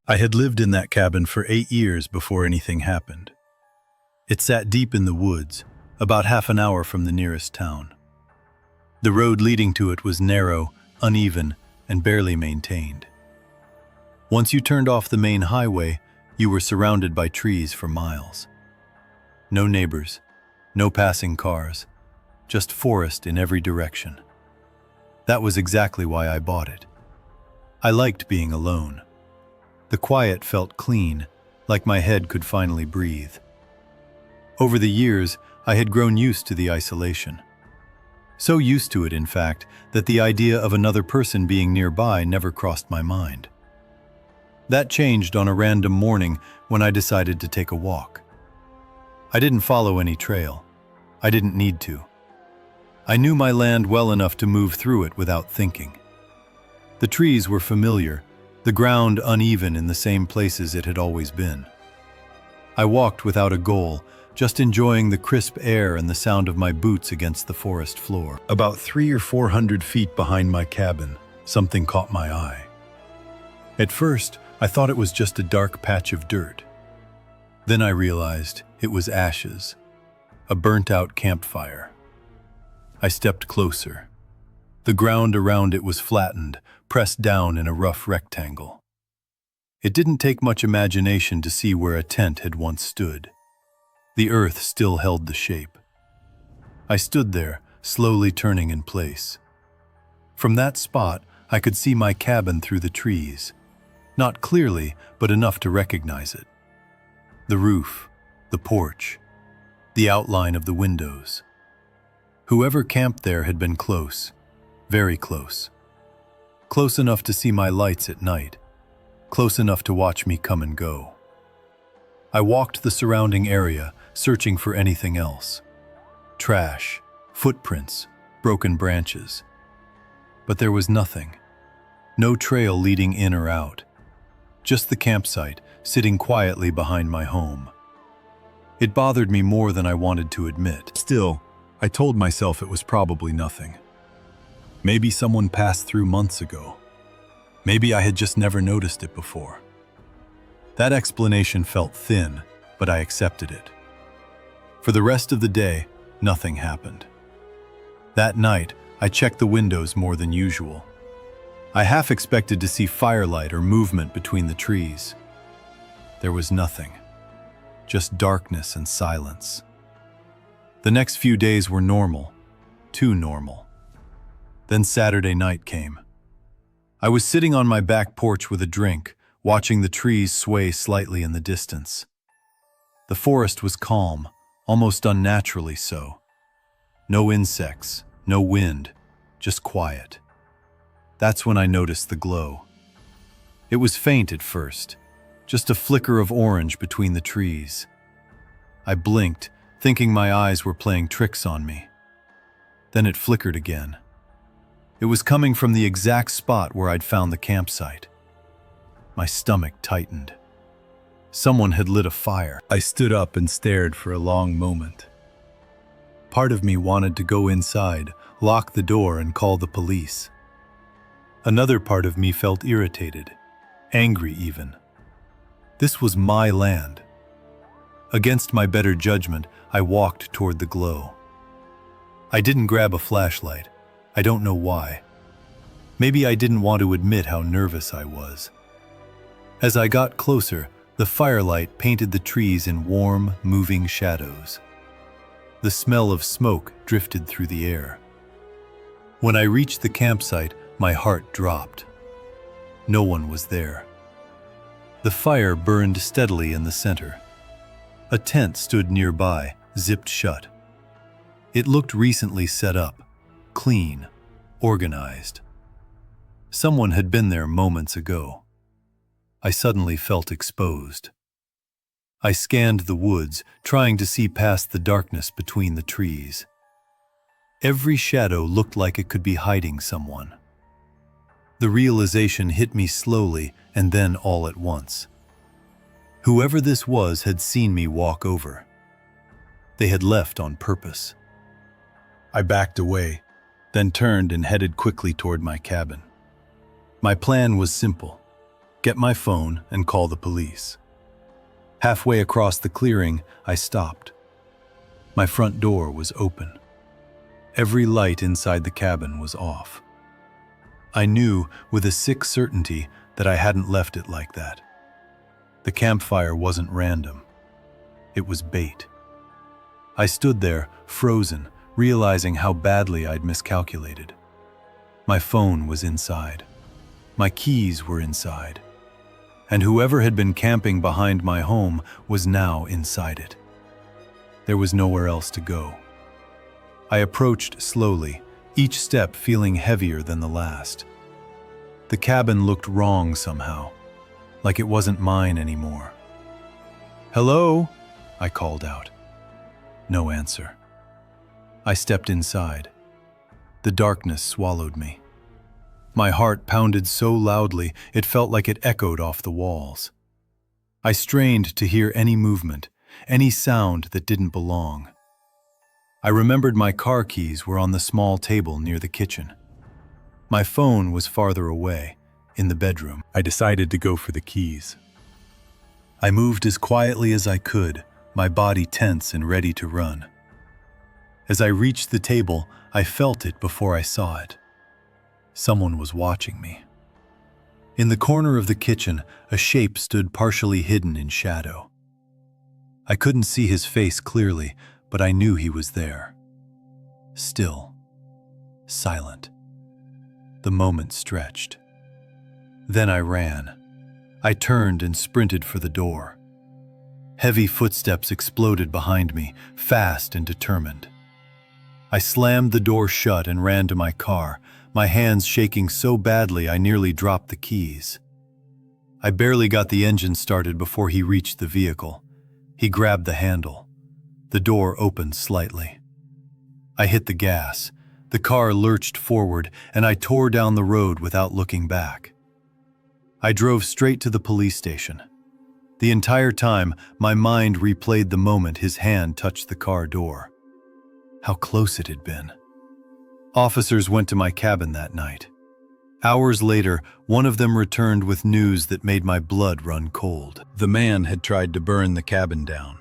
I had lived in that cabin for 8 years before anything happened. It sat deep in the woods, about half an hour from the nearest town. The road leading to it was narrow, uneven, and barely maintained. Once you turned off the main highway, you were surrounded by trees for miles. No neighbors, no passing cars, just forest in every direction. That was exactly why I bought it. I liked being alone. The quiet felt clean, like my head could finally breathe. Over the years, I had grown used to the isolation. So used to it, in fact, that the idea of another person being nearby never crossed my mind. That changed on a random morning when I decided to take a walk. I didn't follow any trail. I didn't need to. I knew my land well enough to move through it without thinking. The trees were familiar, the ground uneven in the same places it had always been. I walked without a goal, just enjoying the crisp air and the sound of my boots against the forest floor. About 300 or 400 feet behind my cabin, something caught my eye. At first, I thought it was just a dark patch of dirt. Then I realized it was ashes, a burnt-out campfire. I stepped closer. The ground around it was flattened, pressed down in a rough rectangle. It didn't take much imagination to see where a tent had once stood. The earth still held the shape. I stood there, slowly turning in place. From that spot, I could see my cabin through the trees. Not clearly, but enough to recognize it. The roof, the porch, the outline of the windows. Whoever camped there had been close, very close. Close enough to see my lights at night, close enough to watch me come and go. I walked the surrounding area, searching for anything else. Trash, footprints, broken branches. But there was nothing. No trail leading in or out. Just the campsite, sitting quietly behind my home. It bothered me more than I wanted to admit. Still, I told myself it was probably nothing. Maybe someone passed through months ago. Maybe I had just never noticed it before. That explanation felt thin, but I accepted it. For the rest of the day, nothing happened. That night, I checked the windows more than usual. I half expected to see firelight or movement between the trees. There was nothing, just darkness and silence. The next few days were normal, too normal. Then Saturday night came. I was sitting on my back porch with a drink, watching the trees sway slightly in the distance. The forest was calm, almost unnaturally so. No insects, no wind, just quiet. That's when I noticed the glow. It was faint at first, just a flicker of orange between the trees. I blinked, thinking my eyes were playing tricks on me. Then it flickered again. It was coming from the exact spot where I'd found the campsite. My stomach tightened. Someone had lit a fire. I stood up and stared for a long moment. Part of me wanted to go inside, lock the door, and call the police. Another part of me felt irritated, angry even. This was my land. Against my better judgment, I walked toward the glow. I didn't grab a flashlight. I don't know why. Maybe I didn't want to admit how nervous I was. As I got closer, the firelight painted the trees in warm, moving shadows. The smell of smoke drifted through the air. When I reached the campsite, my heart dropped. No one was there. The fire burned steadily in the center. A tent stood nearby, zipped shut. It looked recently set up, clean, organized. Someone had been there moments ago. I suddenly felt exposed. I scanned the woods, trying to see past the darkness between the trees. Every shadow looked like it could be hiding someone. The realization hit me slowly and then all at once. Whoever this was had seen me walk over. They had left on purpose. I backed away, then turned and headed quickly toward my cabin. My plan was simple. get my phone, and call the police. Halfway across the clearing, I stopped. My front door was open. Every light inside the cabin was off. I knew with a sick certainty that I hadn't left it like that. The campfire wasn't random. It was bait. I stood there, frozen, realizing how badly I'd miscalculated. My phone was inside. My keys were inside. And whoever had been camping behind my home was now inside it. There was nowhere else to go. I approached slowly, each step feeling heavier than the last. The cabin looked wrong somehow, like it wasn't mine anymore. "Hello?" I called out. No answer. I stepped inside. The darkness swallowed me. My heart pounded so loudly it felt like it echoed off the walls. I strained to hear any movement, any sound that didn't belong. I remembered my car keys were on the small table near the kitchen. My phone was farther away, in the bedroom. I decided to go for the keys. I moved as quietly as I could, my body tense and ready to run. As I reached the table, I felt it before I saw it. Someone was watching me. In the corner of the kitchen, a shape stood partially hidden in shadow. I couldn't see his face clearly, but I knew he was there. Still, silent. The moment stretched. Then I ran. I turned and sprinted for the door. Heavy footsteps exploded behind me, fast and determined. I slammed the door shut and ran to my car, my hands shaking so badly I nearly dropped the keys. I barely got the engine started before he reached the vehicle. He grabbed the handle. The door opened slightly. I hit the gas. The car lurched forward, and I tore down the road without looking back. I drove straight to the police station. The entire time, my mind replayed the moment his hand touched the car door. How close it had been. Officers went to my cabin that night. Hours later, one of them returned with news that made my blood run cold. The man had tried to burn the cabin down.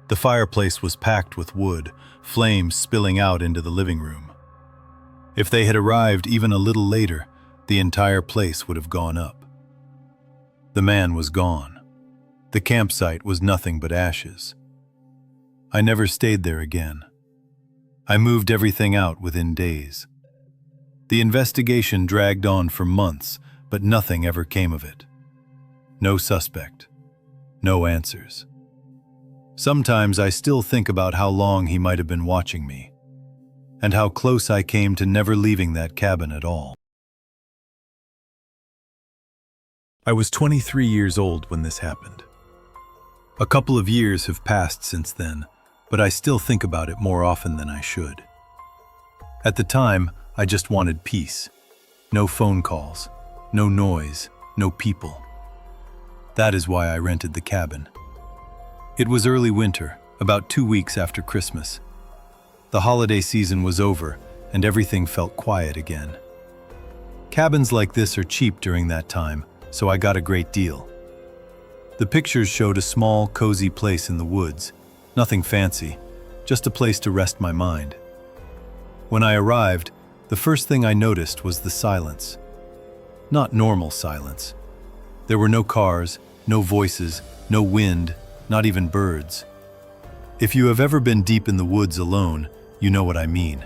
The fireplace was packed with wood, flames spilling out into the living room. If they had arrived even a little later, the entire place would have gone up. The man was gone. The campsite was nothing but ashes. I never stayed there again. I moved everything out within days. The investigation dragged on for months, but nothing ever came of it. No suspect. No answers. Sometimes I still think about how long he might have been watching me, and how close I came to never leaving that cabin at all. I was 23 years old when this happened. A couple of years have passed since then, but I still think about it more often than I should. At the time, I just wanted peace. No phone calls, no noise, no people. That is why I rented the cabin. It was early winter, about 2 weeks after Christmas. The holiday season was over, and everything felt quiet again. Cabins like this are cheap during that time, so I got a great deal. The pictures showed a small, cozy place in the woods. Nothing fancy, just a place to rest my mind. When I arrived, the first thing I noticed was the silence. Not normal silence. There were no cars, no voices, no wind, not even birds. If you have ever been deep in the woods alone, you know what I mean.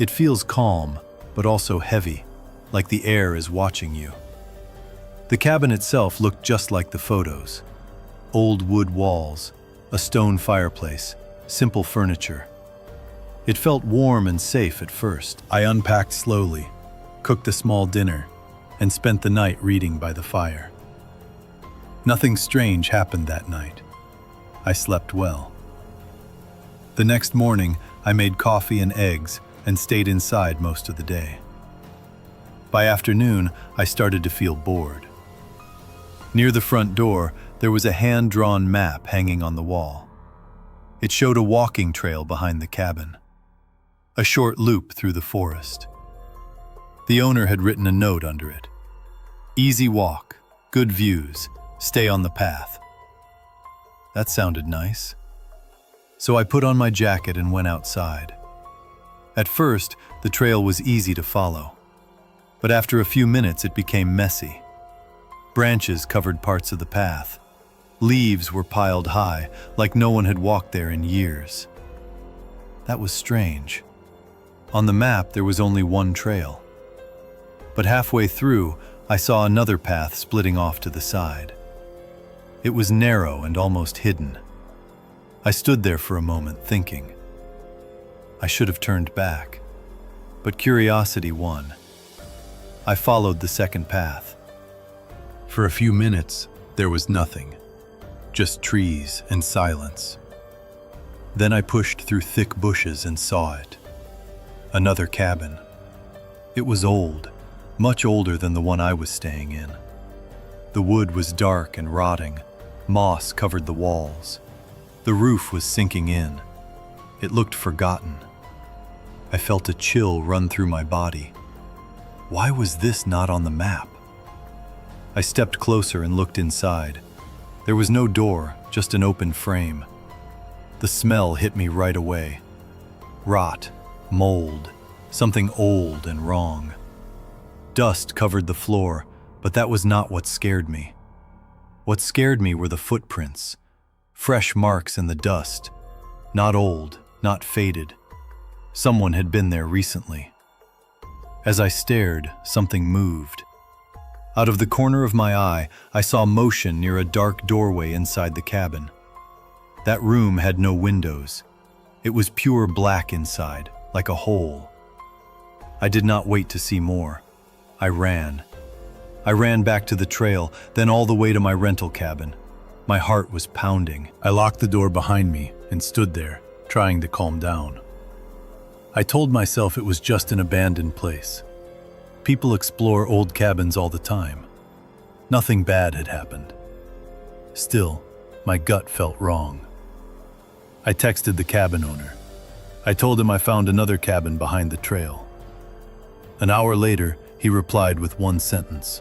It feels calm, but also heavy, like the air is watching you. The cabin itself looked just like the photos. Old wood walls, a stone fireplace, simple furniture. It felt warm and safe at first. I unpacked slowly, cooked a small dinner, and spent the night reading by the fire. Nothing strange happened that night. I slept well. The next morning, I made coffee and eggs and stayed inside most of the day. By afternoon, I started to feel bored. Near the front door, there was a hand-drawn map hanging on the wall. It showed a walking trail behind the cabin, a short loop through the forest. The owner had written a note under it. Easy walk, good views, stay on the path. That sounded nice. So I put on my jacket and went outside. At first, the trail was easy to follow, but after a few minutes it became messy. Branches covered parts of the path. Leaves were piled high, like no one had walked there in years. That was strange. On the map, there was only one trail. But halfway through, I saw another path splitting off to the side. It was narrow and almost hidden. I stood there for a moment, thinking. I should have turned back, but curiosity won. I followed the second path. For a few minutes, there was nothing, just trees and silence. Then I pushed through thick bushes and saw it. Another cabin. It was old, much older than the one I was staying in. The wood was dark and rotting. Moss covered the walls. The roof was sinking in. It looked forgotten. I felt a chill run through my body. Why was this not on the map? I stepped closer and looked inside. There was no door, just an open frame. The smell hit me right away. Rot, mold, something old and wrong. Dust covered the floor, but that was not what scared me. What scared me were the footprints, fresh marks in the dust, not old, not faded. Someone had been there recently. As I stared, something moved. Out of the corner of my eye, I saw motion near a dark doorway inside the cabin. That room had no windows. It was pure black inside, like a hole. I did not wait to see more. I ran. I ran back to the trail, then all the way to my rental cabin. My heart was pounding. I locked the door behind me and stood there, trying to calm down. I told myself it was just an abandoned place. People explore old cabins all the time. Nothing bad had happened. Still, my gut felt wrong. I texted the cabin owner. I told him I found another cabin behind the trail. An hour later, he replied with one sentence.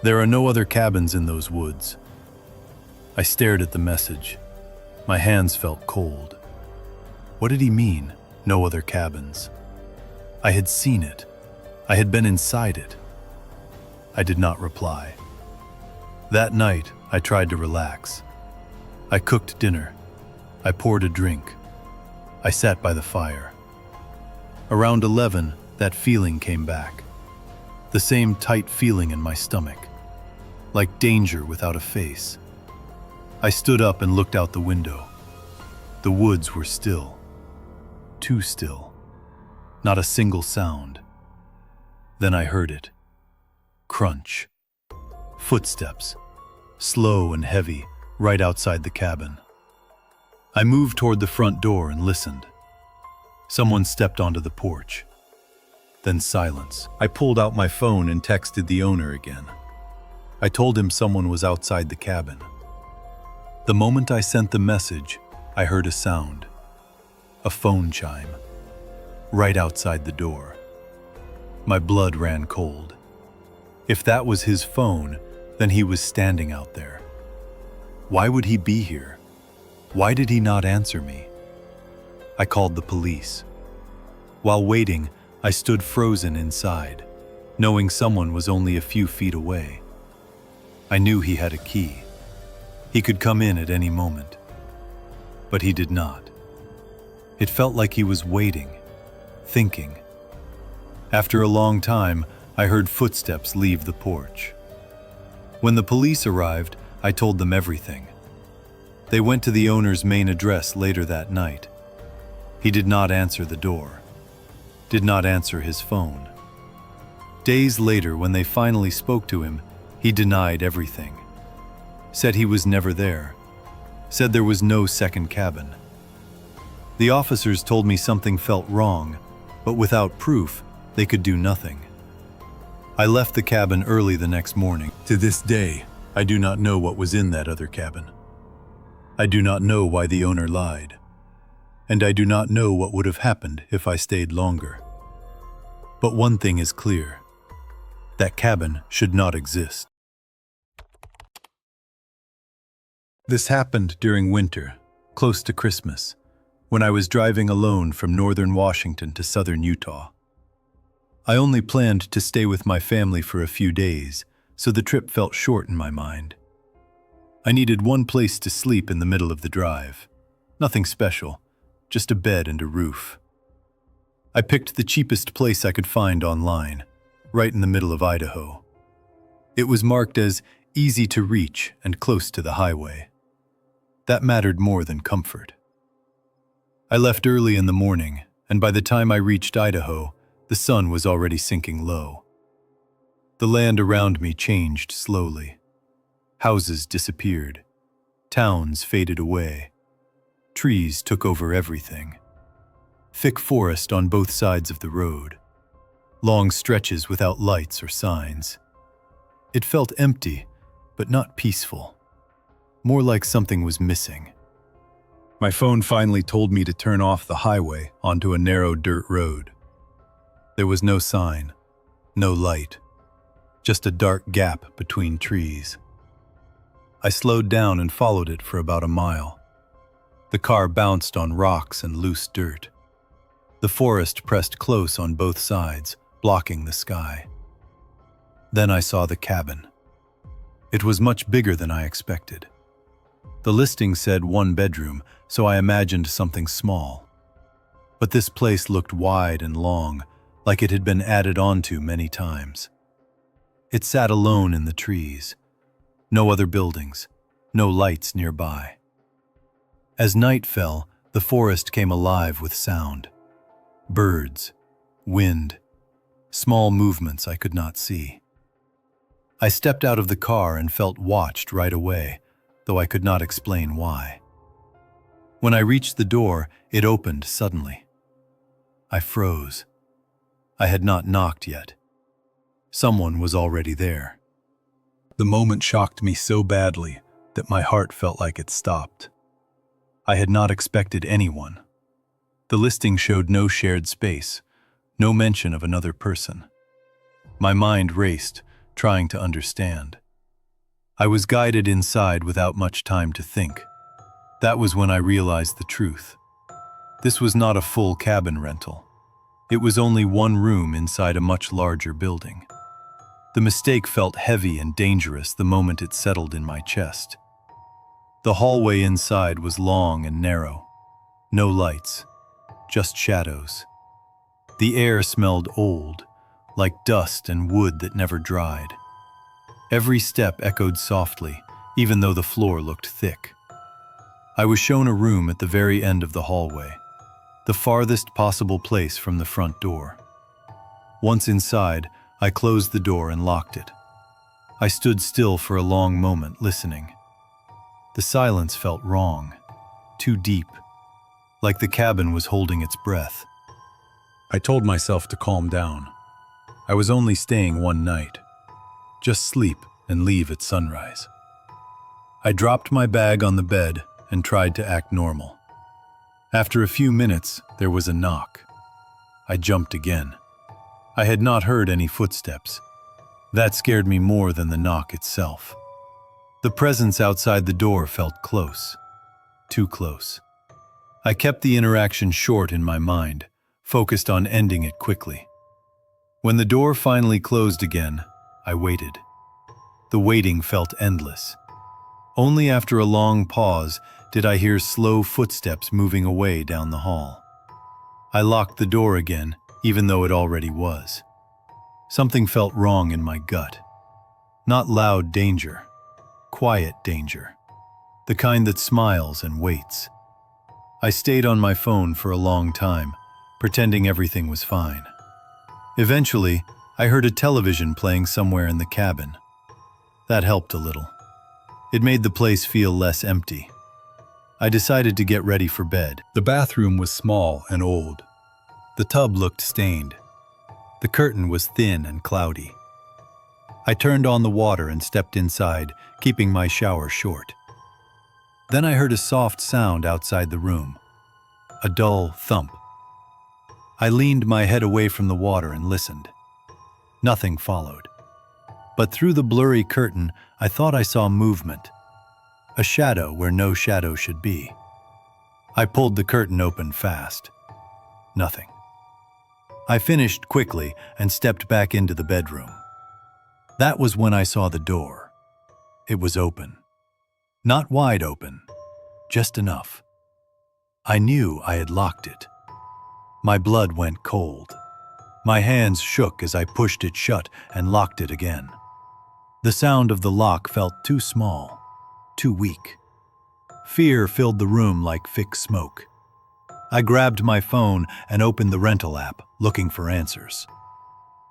There are no other cabins in those woods. I stared at the message. My hands felt cold. What did he mean, no other cabins? I had seen it. I had been inside it. I did not reply. That night, I tried to relax. I cooked dinner. I poured a drink. I sat by the fire. Around 11, that feeling came back. The same tight feeling in my stomach, like danger without a face. I stood up and looked out the window. The woods were still. Too still. Not a single sound. Then I heard it. Crunch. Footsteps. Slow and heavy, right outside the cabin. I moved toward the front door and listened. Someone stepped onto the porch. Then silence. I pulled out my phone and texted the owner again. I told him someone was outside the cabin. The moment I sent the message, I heard a sound. A phone chime. Right outside the door. My blood ran cold. If that was his phone, then he was standing out there. Why would he be here? Why did he not answer me? I called the police. While waiting, I stood frozen inside, knowing someone was only a few feet away. I knew he had a key. He could come in at any moment. But he did not. It felt like he was waiting, thinking. After a long time, I heard footsteps leave the porch. When the police arrived, I told them everything. They went to the owner's main address later that night. He did not answer the door. Did not answer his phone. Days later, when they finally spoke to him, he denied everything. Said he was never there. Said there was no second cabin. The officers told me something felt wrong, but without proof, they could do nothing. I left the cabin early the next morning. To this day, I do not know what was in that other cabin. I do not know why the owner lied. And I do not know what would have happened if I stayed longer. But one thing is clear. That cabin should not exist. This happened during winter, close to Christmas, when I was driving alone from northern Washington to southern Utah. I only planned to stay with my family for a few days, so the trip felt short in my mind. I needed one place to sleep in the middle of the drive. Nothing special, just a bed and a roof. I picked the cheapest place I could find online, right in the middle of Idaho. It was marked as easy to reach and close to the highway. That mattered more than comfort. I left early in the morning, and by the time I reached Idaho, the sun was already sinking low. The land around me changed slowly. Houses disappeared. Towns faded away. Trees took over everything. Thick forest on both sides of the road. Long stretches without lights or signs. It felt empty, but not peaceful. More like something was missing. My phone finally told me to turn off the highway onto a narrow dirt road. There was no sign, no light, just a dark gap between trees. I slowed down and followed it for about a mile. The car bounced on rocks and loose dirt. The forest pressed close on both sides, blocking the sky. Then I saw the cabin. It was much bigger than I expected. The listing said 1 bedroom, so I imagined something small. But this place looked wide and long, like it had been added onto many times. It sat alone in the trees. No other buildings, no lights nearby. As night fell, the forest came alive with sound. Birds, wind, small movements I could not see. I stepped out of the car and felt watched right away, though I could not explain why. When I reached the door, it opened suddenly. I froze. I had not knocked yet. Someone was already there. The moment shocked me so badly that my heart felt like it stopped. I had not expected anyone. The listing showed no shared space, no mention of another person. My mind raced, trying to understand. I was guided inside without much time to think. That was when I realized the truth. This was not a full cabin rental. It was only one room inside a much larger building. The mistake felt heavy and dangerous the moment it settled in my chest. The hallway inside was long and narrow. No lights, just shadows. The air smelled old, like dust and wood that never dried. Every step echoed softly, even though the floor looked thick. I was shown a room at the very end of the hallway, the farthest possible place from the front door. Once inside, I closed the door and locked it. I stood still for a long moment, listening. The silence felt wrong, too deep, like the cabin was holding its breath. I told myself to calm down. I was only staying one night. Just sleep and leave at sunrise. I dropped my bag on the bed and tried to act normal. After a few minutes, there was a knock. I jumped again. I had not heard any footsteps. That scared me more than the knock itself. The presence outside the door felt close. Too close. I kept the interaction short in my mind, focused on ending it quickly. When the door finally closed again, I waited. The waiting felt endless. Only after a long pause did I hear slow footsteps moving away down the hall. I locked the door again, even though it already was. Something felt wrong in my gut. Not loud danger, quiet danger. The kind that smiles and waits. I stayed on my phone for a long time, pretending everything was fine. Eventually, I heard a television playing somewhere in the cabin. That helped a little. It made the place feel less empty. I decided to get ready for bed. The bathroom was small and old. The tub looked stained. The curtain was thin and cloudy. I turned on the water and stepped inside, keeping my shower short. Then I heard a soft sound outside the room. A dull thump. I leaned my head away from the water and listened. Nothing followed. but through the blurry curtain, I thought I saw movement, a shadow where no shadow should be. I pulled the curtain open fast. Nothing. I finished quickly and stepped back into the bedroom. That was when I saw the door. It was open. Not wide open, just enough. I knew I had locked it. My blood went cold. My hands shook as I pushed it shut and locked it again. The sound of the lock felt too small, too weak. Fear filled the room like thick smoke. I grabbed my phone and opened the rental app, looking for answers.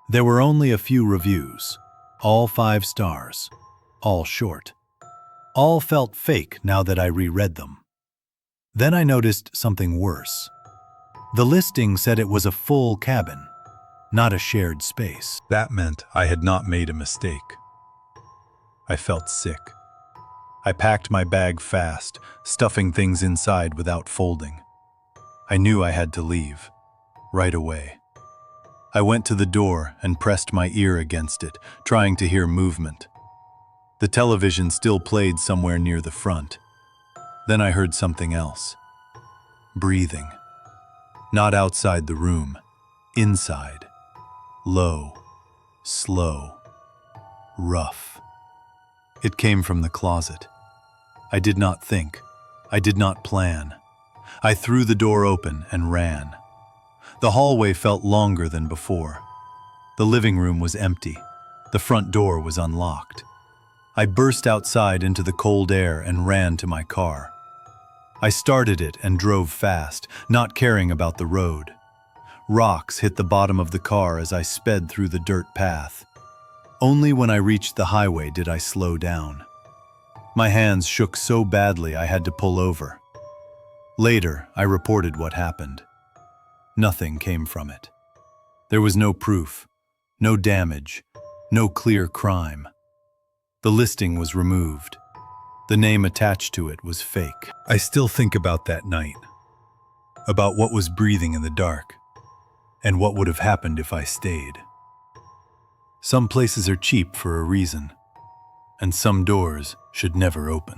There were only a few reviews, all 5 stars, all short. All felt fake now that I reread them. Then I noticed something worse. The listing said it was a full cabin, not a shared space. That meant I had not made a mistake. I felt sick. I packed my bag fast, stuffing things inside without folding. I knew I had to leave, right away. I went to the door and pressed my ear against it, trying to hear movement. The television still played somewhere near the front. Then I heard something else. Breathing. Not outside the room, inside. Low, slow, rough. It came from the closet. I did not think. I did not plan. I threw the door open and ran. The hallway felt longer than before. The living room was empty. The front door was unlocked. I burst outside into the cold air and ran to my car. I started it and drove fast, not caring about the road. Rocks hit the bottom of the car as I sped through the dirt path. Only when I reached the highway did I slow down. My hands shook so badly I had to pull over. Later, I reported what happened. Nothing came from it. There was no proof, no damage, no clear crime. The listing was removed. The name attached to it was fake. I still think about that night, about what was breathing in the dark, and what would have happened if I stayed. Some places are cheap for a reason, and some doors should never open.